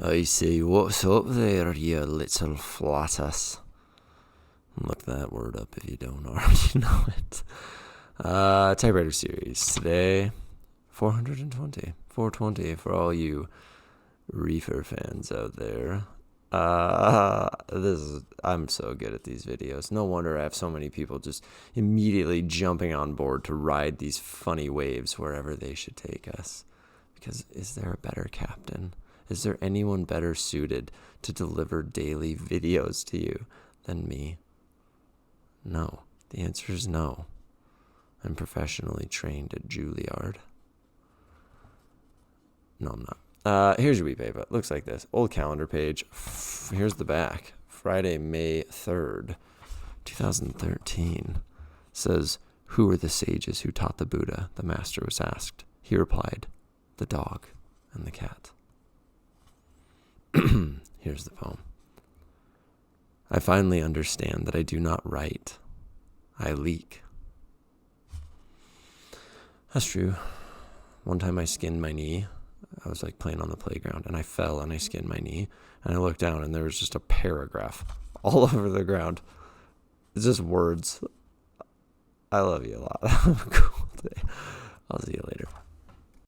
I say, what's up there, you little flatus? Look that word up if you don't already know it. Typewriter Series. Today, 420. 420 for all you reefer fans out there. I'm so good at these videos. No wonder I have so many people just immediately jumping on board to ride these funny waves wherever they should take us. Because is there a better captain? Is there anyone better suited to deliver daily videos to you than me? No. The answer is no. I'm professionally trained at Juilliard. No, I'm not. Here's your wee paper. It looks like this. Old calendar page. Here's the back. Friday, May 3rd, 2013. Says, who were the sages who taught the Buddha? The master was asked. He replied, the dog and the cat. Here's the poem. I finally understand that I do not write. I leak. That's true. One time I skinned my knee. I was playing on the playground and I fell and I skinned my knee. And I looked down and there was just a paragraph all over the ground. It's just words. I love you a lot. Have a cool day. I'll see you later.